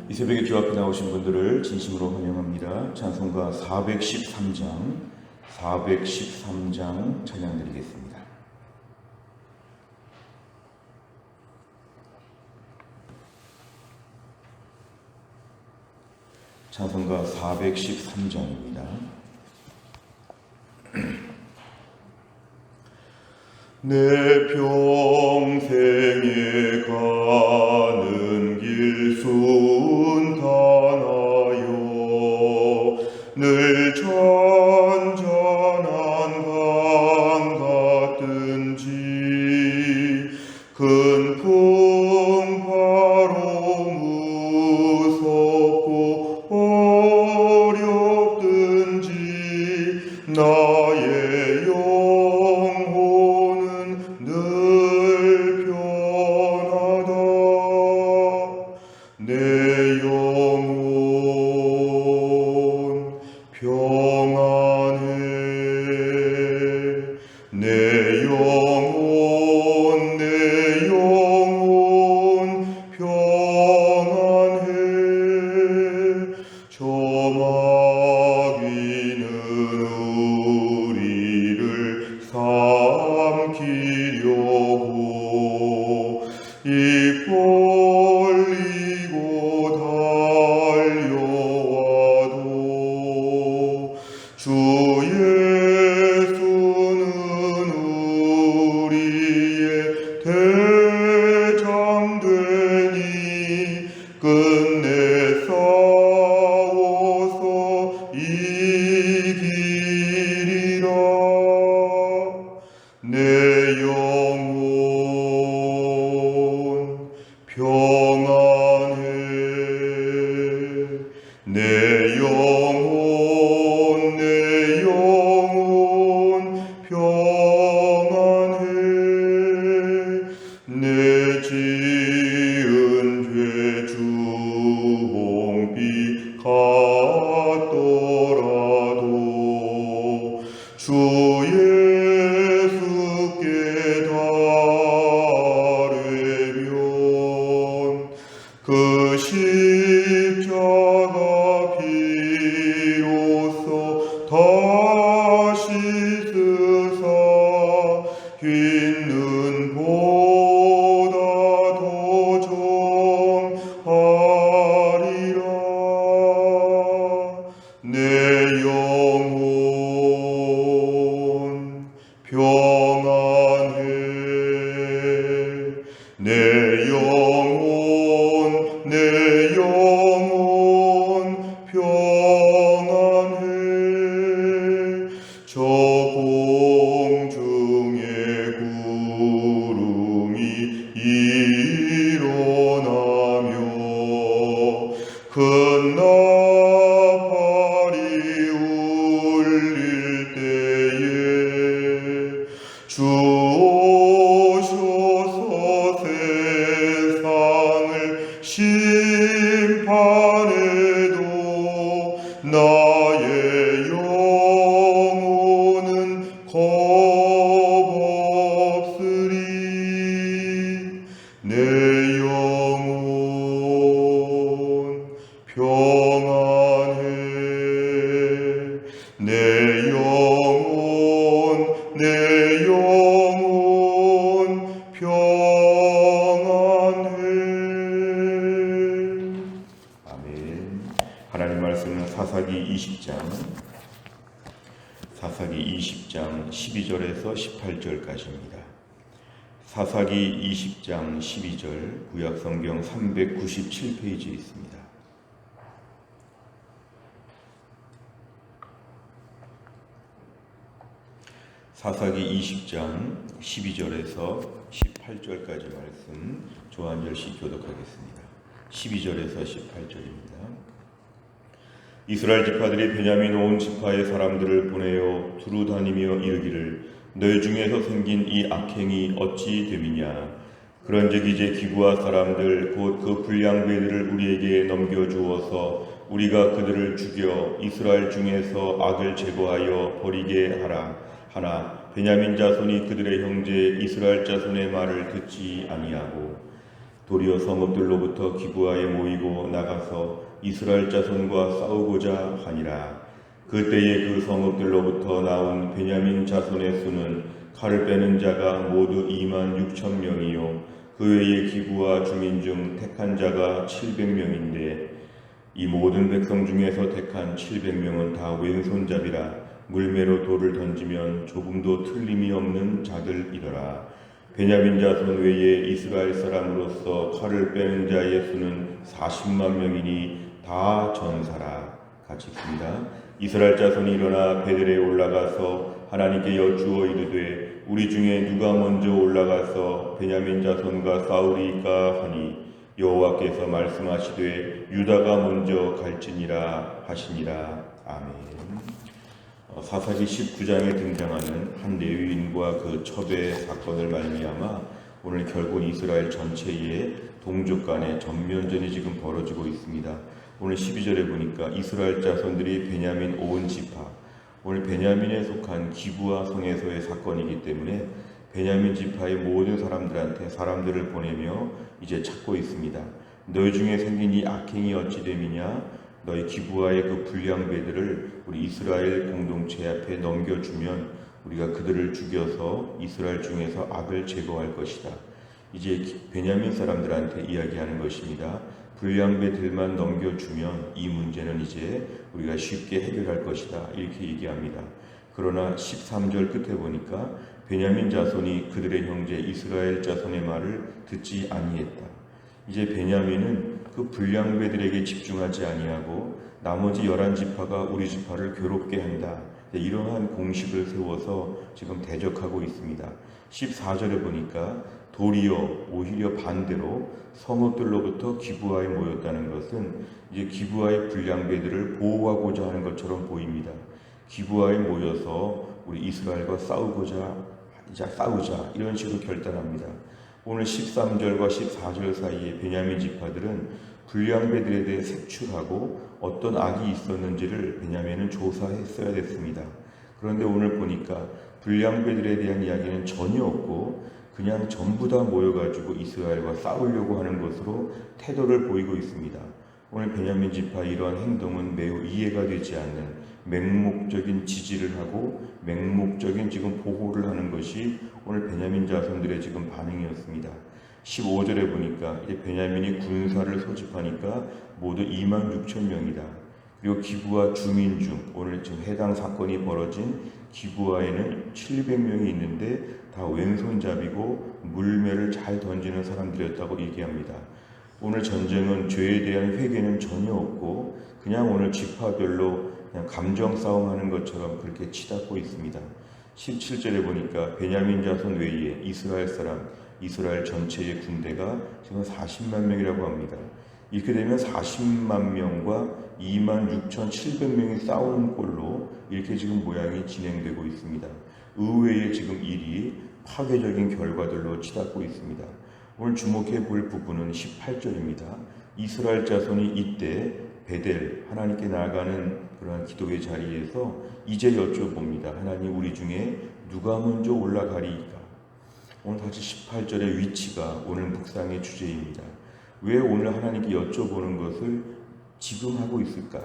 이 새벽에 주 앞에 나오신 분들을 진심으로 환영합니다. 찬송가 413장 찬양 드리겠습니다. 찬송가 413장입니다. 내 평생에 가는 길 순탄하여 늘 잔잔한 강 같은지 큰 풍파로 무섭고 어렵든지 나의 영혼은 늘 편하다. 내 영혼 평안해. 내 영혼 평안해. 저 마귀는 우리를 삼키려고 입 벌리고 달려와도 주 예수는 우리의 대장 되니 끝내 싸워서 이기리라. 내 영혼 평안해. 내 영혼 평안해. 내 지은 죄 주홍빛 같더라도 주 예수께 달으면 그 십자가 피로써 다시 쓰사 흰 눈보다 더 정하리라. 내 영혼 평안해. 내 영혼 평안해. 저 공중에 구름이 일어나며 큰 나팔이 울릴 때에 주 오셔서 세상을 심판해도 나의 영혼은 겁없으리. 내 영혼 평안해. 내 영혼 평안해. 아멘. 하나님 말씀은 사사기 20장 12절에서 18절까지입니다. 사사기 20장 12절 구약성경 397페이지에 있습니다. 사사기 20장 12절에서 18절까지 말씀 저 한 절씩 교독하겠습니다. 12절에서 18절입니다. 이스라엘 지파들이 베냐민 온 지파의 사람들을 보내어 두루 다니며 이르기를 너희 중에서 생긴 이 악행이 어찌 됨이냐. 그런즉 이제 기브아 사람들 곧 그 불량배들을 우리에게 넘겨주어서 우리가 그들을 죽여 이스라엘 중에서 악을 제거하여 버리게 하나 베냐민 자손이 그들의 형제 이스라엘 자손의 말을 듣지 아니하고 도리어 성읍들로부터 기브아에 모이고 나가서 이스라엘 자손과 싸우고자 하니라. 그때에 그 성읍들로부터 나온 베냐민 자손의 수는 칼을 빼는 자가 모두 26,000명이요 그 외에 기브아 주민 중 택한 자가 700명인데 이 모든 백성 중에서 택한 700명은 다 왼손잡이라 물매로 돌을 던지면 조금도 틀림이 없는 자들이더라. 베냐민 자손 외에 이스라엘 사람으로서 칼을 빼는 자의 수는 40만 명이니 다 전사라. 같이 읽습니다. 이스라엘 자손이 일어나 베델에 올라가서 하나님께 여쭈어 이르되 우리 중에 누가 먼저 올라가서 베냐민 자손과 싸우리까 하니 여호와께서 말씀하시되 유다가 먼저 갈지니라 하시니라. 아멘. 사사기 19장에 등장하는 한 레위인과 그 첩의 사건을 말미암아 오늘 결국 이스라엘 전체의 동족 간의 전면전이 지금 벌어지고 있습니다. 오늘 12절에 보니까 이스라엘 자손들이 베냐민 온 지파, 오늘 베냐민에 속한 기브아 성에서의 사건이기 때문에 베냐민 지파의 모든 사람들한테 사람들을 보내며 이제 찾고 있습니다. 너희 중에 생긴 이 악행이 어찌 됨이냐? 너희 기브아의 그 불량배들을 우리 이스라엘 공동체 앞에 넘겨주면 우리가 그들을 죽여서 이스라엘 중에서 악을 제거할 것이다. 이제 베냐민 사람들한테 이야기하는 것입니다. 불량배들만 넘겨주면 이 문제는 이제 우리가 쉽게 해결할 것이다. 이렇게 얘기합니다. 그러나 13절 끝에 보니까 베냐민 자손이 그들의 형제 이스라엘 자손의 말을 듣지 아니했다. 이제 베냐민은 그 불량배들에게 집중하지 아니하고 나머지 11지파가 우리 지파를 괴롭게 한다. 이러한 공식을 세워서 지금 대적하고 있습니다. 14절에 보니까 도리어 오히려 반대로 성읍들로부터 기브아에 모였다는 것은 이제 기브아의 불량배들을 보호하고자 하는 것처럼 보입니다. 기브아에 모여서 우리 이스라엘과 싸우자 이런 식으로 결단합니다. 오늘 13절과 14절 사이에 베냐민 지파들은 불량배들에 대해 색출하고 어떤 악이 있었는지를 베냐민은 조사했어야 됐습니다. 그런데 오늘 보니까 불량배들에 대한 이야기는 전혀 없고 그냥 전부 다 모여가지고 이스라엘과 싸우려고 하는 것으로 태도를 보이고 있습니다. 오늘 베냐민 지파 이러한 행동은 매우 이해가 되지 않는 맹목적인 지지를 하고 맹목적인 지금 보호를 하는 것이 오늘 베냐민 자손들의 지금 반응이었습니다. 15절에 보니까 이제 베냐민이 군사를 소집하니까 모두 26,000명이다. 그리고 기브아 주민 중 오늘 지금 해당 사건이 벌어진 기브아에는 700명이 있는데 다 왼손잡이고 물매를 잘 던지는 사람들이었다고 얘기합니다. 오늘 전쟁은 죄에 대한 회개는 전혀 없고 그냥 오늘 지파별로 그냥 감정 싸움하는 것처럼 그렇게 치닫고 있습니다. 17절에 보니까 베냐민 자손 외에 이스라엘 전체의 군대가 지금 40만 명이라고 합니다. 이렇게 되면 40만 명과 26,700명이 싸우는 꼴로 이렇게 지금 모양이 진행되고 있습니다. 의외의 지금 일이 파괴적인 결과들로 치닫고 있습니다. 오늘 주목해 볼 부분은 18절입니다. 이스라엘 자손이 이때 베델 하나님께 나아가는 그러한 기도의 자리에서 이제 여쭤봅니다. 하나님 우리 중에 누가 먼저 올라가리이까? 오늘 다시 18절의 위치가 오늘 묵상의 주제입니다. 왜 오늘 하나님께 여쭤보는 것을 지금 하고 있을까?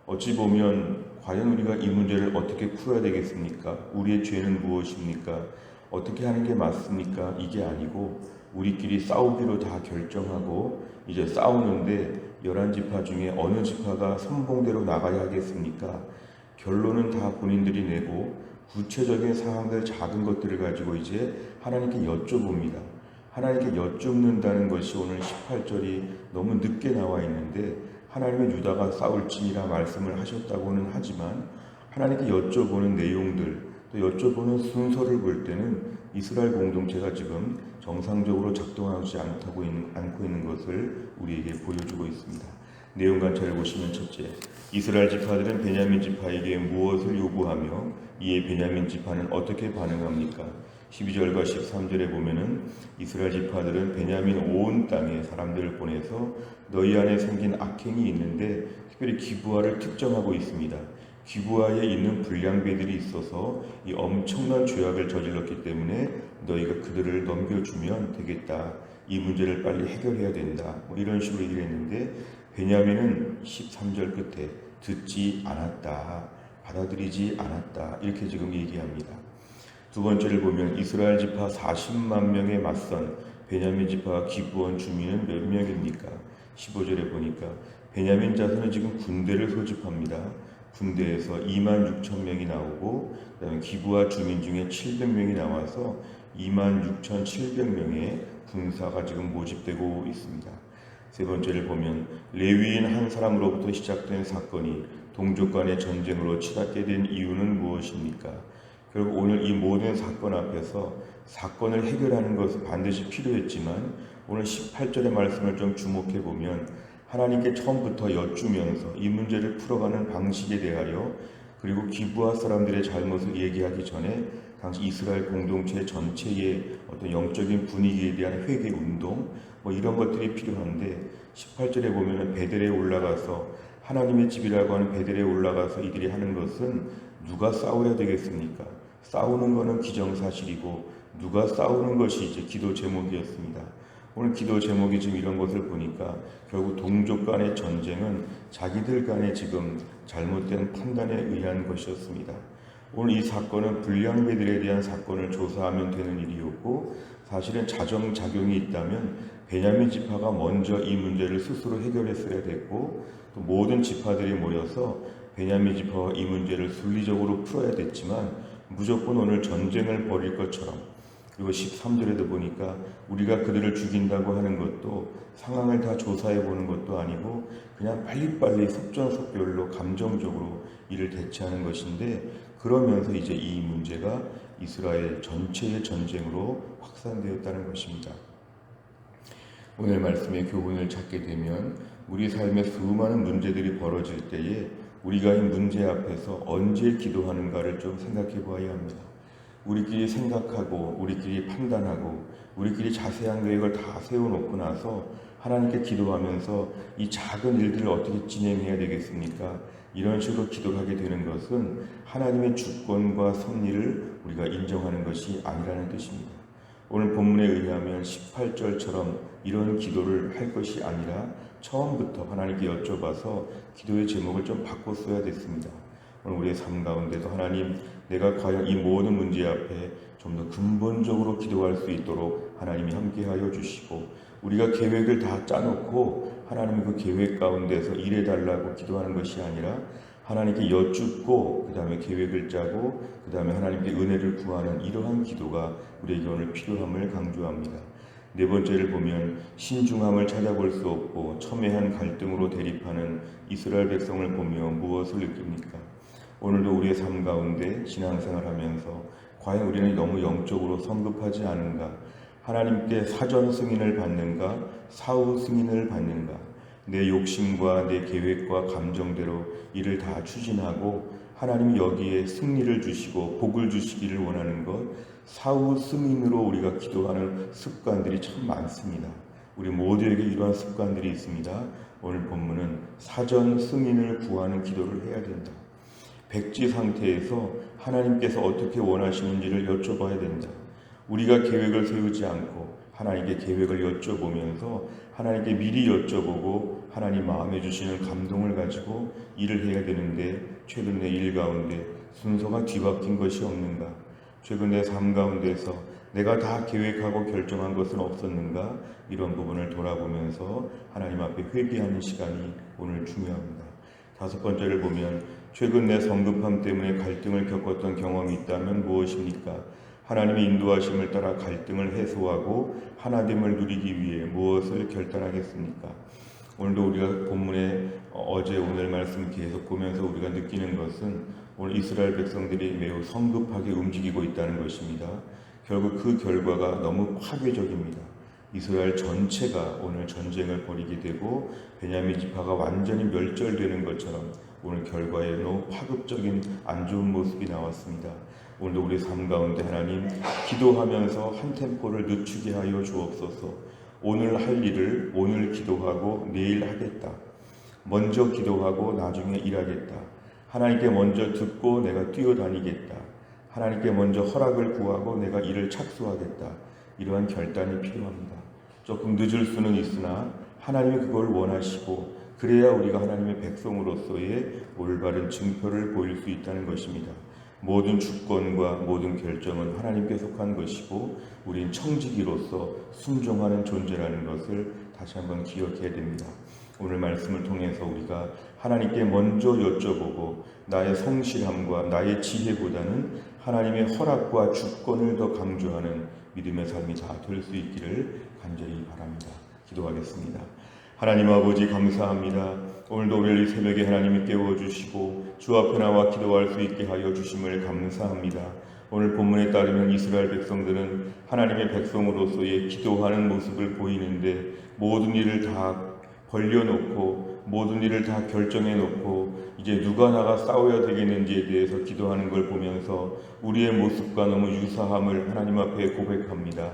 어찌 보면 과연 우리가 이 문제를 어떻게 풀어야 되겠습니까? 우리의 죄는 무엇입니까? 어떻게 하는 게 맞습니까? 이게 아니고 우리끼리 싸우기로 다 결정하고 이제 싸우는데 11지파 중에 어느 지파가 선봉대로 나가야 하겠습니까? 결론은 다 본인들이 내고 구체적인 상황들 작은 것들을 가지고 이제 하나님께 여쭤봅니다. 하나님께 여쭙는다는 것이 오늘 18절이 너무 늦게 나와 있는데 하나님은 유다가 싸울지니라 말씀을 하셨다고는 하지만 하나님께 여쭤보는 내용들 또 여쭤보는 순서를 볼 때는 이스라엘 공동체가 지금 정상적으로 작동하지 않고 있는 것을 우리에게 보여주고 있습니다. 내용 관찰을 보시면 첫째, 이스라엘 지파들은 베냐민 지파에게 무엇을 요구하며 이에 베냐민 지파는 어떻게 반응합니까? 12절과 13절에 보면은 이스라엘 지파들은 베냐민 온 땅에 사람들을 보내서 너희 안에 생긴 악행이 있는데 특별히 기브아를 특정하고 있습니다. 기브아에 있는 불량배들이 있어서 이 엄청난 죄악을 저질렀기 때문에 너희가 그들을 넘겨주면 되겠다. 이 문제를 빨리 해결해야 된다. 뭐 이런 식으로 얘기를 했는데 베냐민은 13절 끝에 듣지 않았다. 받아들이지 않았다. 이렇게 지금 얘기합니다. 두 번째를 보면 이스라엘 지파 40만 명에 맞선 베냐민 지파 기브온 주민은 몇 명입니까? 15절에 보니까 베냐민 자손은 지금 군대를 소집합니다. 군대에서 2만 6천 명이 나오고 그다음에 기브아 주민 중에 700명이 나와서 2만 6,700명의 군사가 지금 모집되고 있습니다. 세 번째를 보면 레위인 한 사람으로부터 시작된 사건이 동족 간의 전쟁으로 치닫게 된 이유는 무엇입니까? 결국 오늘 이 모든 사건 앞에서 사건을 해결하는 것은 반드시 필요했지만 오늘 18절의 말씀을 좀 주목해 보면 하나님께 처음부터 여쭈면서 이 문제를 풀어가는 방식에 대하여 그리고 기브아 사람들의 잘못을 얘기하기 전에 당시 이스라엘 공동체 전체의 어떤 영적인 분위기에 대한 회개 운동 뭐 이런 것들이 필요한데 18절에 보면 베델에 올라가서 하나님의 집이라고 하는 베델에 올라가서 이들이 하는 것은 누가 싸워야 되겠습니까? 싸우는 것은 기정사실이고 누가 싸우는 것이 이제 기도 제목이었습니다. 오늘 기도 제목이 지금 이런 것을 보니까 결국 동족 간의 전쟁은 자기들 간의 지금 잘못된 판단에 의한 것이었습니다. 오늘 이 사건은 불량배들에 대한 사건을 조사하면 되는 일이었고 사실은 자정작용이 있다면 베냐민 지파가 먼저 이 문제를 스스로 해결했어야 됐고 또 모든 지파들이 모여서 베냐민 지파와 이 문제를 순리적으로 풀어야 됐지만 무조건 오늘 전쟁을 벌일 것처럼 그리고 13절에도 보니까 우리가 그들을 죽인다고 하는 것도 상황을 다 조사해 보는 것도 아니고 그냥 빨리빨리 속전속결로 감정적으로 이를 대처하는 것인데 그러면서 이제 이 문제가 이스라엘 전체의 전쟁으로 확산되었다는 것입니다. 오늘 말씀의 교훈을 찾게 되면 우리 삶에 수많은 문제들이 벌어질 때에 우리가 이 문제 앞에서 언제 기도하는가를 좀 생각해 보아야 합니다. 우리끼리 생각하고 우리끼리 판단하고 우리끼리 자세한 계획을 다 세워놓고 나서 하나님께 기도하면서 이 작은 일들을 어떻게 진행해야 되겠습니까? 이런 식으로 기도를 하게 되는 것은 하나님의 주권과 섭리를 우리가 인정하는 것이 아니라는 뜻입니다. 오늘 본문에 의하면 18절처럼 이런 기도를 할 것이 아니라 처음부터 하나님께 여쭤봐서 기도의 제목을 좀 바꿨어야 됐습니다. 오늘 우리의 삶 가운데도 하나님 내가 과연 이 모든 문제 앞에 좀 더 근본적으로 기도할 수 있도록 하나님이 함께하여 주시고 우리가 계획을 다 짜놓고 하나님의 그 계획 가운데서 일해달라고 기도하는 것이 아니라 하나님께 여쭙고 그 다음에 계획을 짜고 그 다음에 하나님께 은혜를 구하는 이러한 기도가 우리에게 오늘 필요함을 강조합니다. 네 번째를 보면 신중함을 찾아볼 수 없고 첨예한 갈등으로 대립하는 이스라엘 백성을 보며 무엇을 느낍니까? 오늘도 우리의 삶 가운데 신앙생활하면서 과연 우리는 너무 영적으로 성급하지 않은가? 하나님께 사전 승인을 받는가? 사후 승인을 받는가? 내 욕심과 내 계획과 감정대로 이를 다 추진하고 하나님이 여기에 승리를 주시고 복을 주시기를 원하는 것 사후 승인으로 우리가 기도하는 습관들이 참 많습니다. 우리 모두에게 이러한 습관들이 있습니다. 오늘 본문은 사전 승인을 구하는 기도를 해야 된다. 백지 상태에서 하나님께서 어떻게 원하시는지를 여쭤봐야 된다. 우리가 계획을 세우지 않고 하나님께 계획을 여쭤보면서 하나님께 미리 여쭤보고 하나님 마음에 주시는 감동을 가지고 일을 해야 되는데 최근 내 일 가운데 순서가 뒤바뀐 것이 없는가? 최근 내 삶 가운데서 내가 다 계획하고 결정한 것은 없었는가? 이런 부분을 돌아보면서 하나님 앞에 회개하는 시간이 오늘 중요합니다. 다섯 번째를 보면 최근 내 성급함 때문에 갈등을 겪었던 경험이 있다면 무엇입니까? 하나님의 인도하심을 따라 갈등을 해소하고 하나됨을 누리기 위해 무엇을 결단하겠습니까? 오늘도 우리가 본문에 어제 오늘 말씀 계속 보면서 우리가 느끼는 것은 오늘 이스라엘 백성들이 매우 성급하게 움직이고 있다는 것입니다. 결국 그 결과가 너무 파괴적입니다. 이스라엘 전체가 오늘 전쟁을 벌이게 되고 베냐민 지파가 완전히 멸절되는 것처럼 오늘 결과에 너무 파급적인 안 좋은 모습이 나왔습니다. 오늘도 우리 삶 가운데 하나님 기도하면서 한 템포를 늦추게 하여 주옵소서. 오늘 할 일을 오늘 기도하고 내일 하겠다. 먼저 기도하고 나중에 일하겠다. 하나님께 먼저 듣고 내가 뛰어다니겠다. 하나님께 먼저 허락을 구하고 내가 일을 착수하겠다. 이러한 결단이 필요합니다. 조금 늦을 수는 있으나 하나님이 그걸 원하시고 그래야 우리가 하나님의 백성으로서의 올바른 증표를 보일 수 있다는 것입니다. 모든 주권과 모든 결정은 하나님께 속한 것이고 우린 청지기로서 순종하는 존재라는 것을 다시 한번 기억해야 됩니다. 오늘 말씀을 통해서 우리가 하나님께 먼저 여쭤보고 나의 성실함과 나의 지혜보다는 하나님의 허락과 주권을 더 강조하는 믿음의 삶이 다 될 수 있기를 간절히 바랍니다. 기도하겠습니다. 하나님 아버지 감사합니다. 오늘도 우리를 이 새벽에 하나님이 깨워주시고 주 앞에 나와 기도할 수 있게 하여 주심을 감사합니다. 오늘 본문에 따르면 이스라엘 백성들은 하나님의 백성으로서의 기도하는 모습을 보이는데 모든 일을 다 벌려놓고 모든 일을 다 결정해놓고 이제 누가 나가 싸워야 되겠는지에 대해서 기도하는 걸 보면서 우리의 모습과 너무 유사함을 하나님 앞에 고백합니다.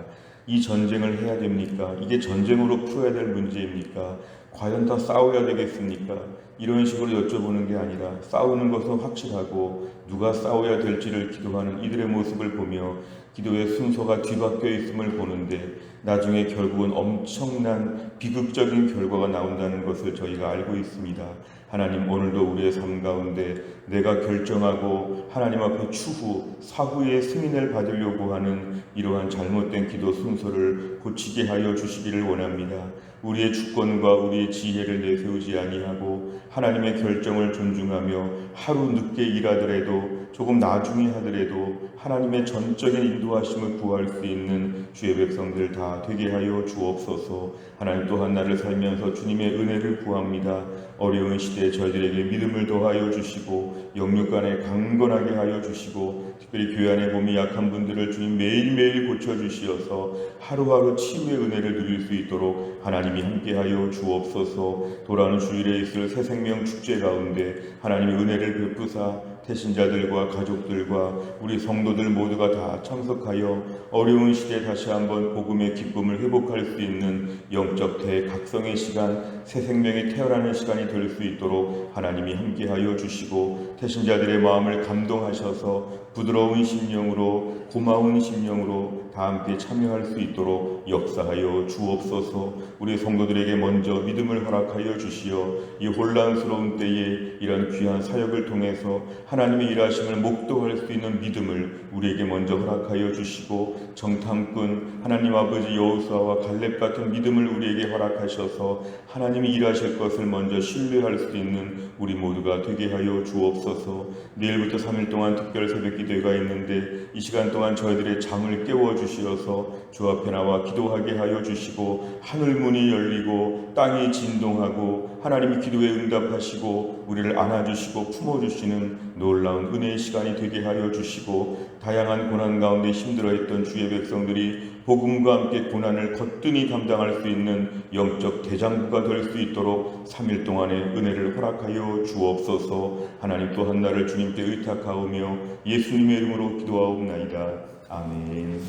이 전쟁을 해야 됩니까? 이게 전쟁으로 풀어야 될 문제입니까? 과연 다 싸워야 되겠습니까? 이런 식으로 여쭤보는 게 아니라 싸우는 것은 확실하고 누가 싸워야 될지를 기도하는 이들의 모습을 보며 기도의 순서가 뒤바뀌어 있음을 보는데 나중에 결국은 엄청난 비극적인 결과가 나온다는 것을 저희가 알고 있습니다. 하나님 오늘도 우리의 삶 가운데 내가 결정하고 하나님 앞에 추후 사후의 승인을 받으려고 하는 이러한 잘못된 기도 순서를 고치게 하여 주시기를 원합니다. 우리의 주권과 우리의 지혜를 내세우지 아니하고 하나님의 결정을 존중하며 하루 늦게 일하더라도 조금 나중에 하더라도 하나님의 전적인 인도하심을 구할 수 있는 주의 백성들 다 되게 하여 주옵소서. 하나님 또한 나를 살면서 주님의 은혜를 구합니다. 어려운 시대에 저희들에게 믿음을 더하여 주시고 영육간에 강건하게 하여 주시고 특별히 교회 안에 몸이 약한 분들을 주님 매일매일 고쳐주시어서 하루하루 치유의 은혜를 누릴 수 있도록 하나님이 함께하여 주옵소서. 돌아오는 주일에 있을 새 생명 축제 가운데 하나님의 은혜를 베푸사 태신자들과 가족들과 우리 성도들 모두가 다 참석하여 어려운 시대에 다시 한번 복음의 기쁨을 회복할 수 있는 영적 대각성의 시간, 새 생명이 태어나는 시간이 될 수 있도록 하나님이 함께하여 주시고 태신자들의 마음을 감동하셔서 부드러운 심령으로 고마운 심령으로 다 함께 참여할 수 있도록 역사하여 주옵소서. 우리 성도들에게 먼저 믿음을 허락하여 주시어 이 혼란스러운 때에 이런 귀한 사역을 통해서 하나님의 일하심을 목도할 수 있는 믿음을 우리에게 먼저 허락하여 주시고 정탐꾼 하나님 아버지 여호수아와 갈렙 같은 믿음을 우리에게 허락하셔서 하나님이 일하실 것을 먼저 신뢰할 수 있는 우리 모두가 되게 하여 주옵소서. 내일부터 3일 동안 특별 새벽 기도회가 있는데 이 시간 동안 저희들의 잠을 깨워주시어서 주 앞에 나와 기도하게 하여 주시고 하늘 문이 열리고 땅이 진동하고 하나님이 기도에 응답하시고 우리를 안아주시고 품어주시는 놀라운 은혜의 시간이 되게 하여 주시고 다양한 고난 가운데 힘들어했던 주의 백성들이 복음과 함께 고난을 거뜬히 감당할 수 있는 영적 대장부가 될 수 있도록 3일 동안의 은혜를 허락하여 주옵소서. 하나님 또한 나를 주님께 의탁하오며 예수님의 이름으로 기도하옵나이다. 아멘.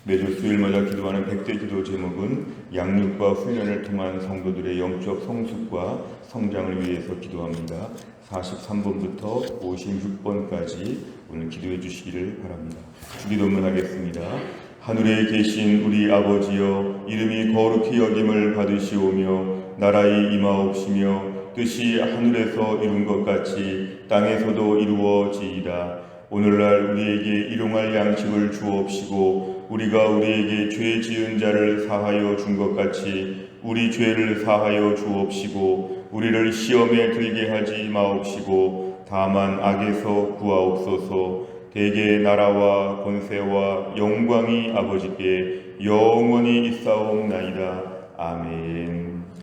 매주 수요일마다 기도하는 100대 기도 제목은 양육과 훈련을 통한 성도들의 영적 성숙과 성장을 위해서 기도합니다. 43번부터 56번까지 오늘 기도해 주시기를 바랍니다. 주기도문 하겠습니다. 하늘에 계신 우리 아버지여, 이름이 거룩히 여김을 받으시오며 나라의 임하옵시며 뜻이 하늘에서 이룬 것 같이 땅에서도 이루어지이다. 오늘날 우리에게 일용할 양식을 주옵시고 우리가 우리에게 죄 지은 자를 사하여 준 것 같이 우리 죄를 사하여 주옵시고 우리를 시험에 들게 하지 마옵시고 다만 악에서 구하옵소서. 대개 나라와 권세와 영광이 아버지께 영원히 있사옵나이다. 아멘.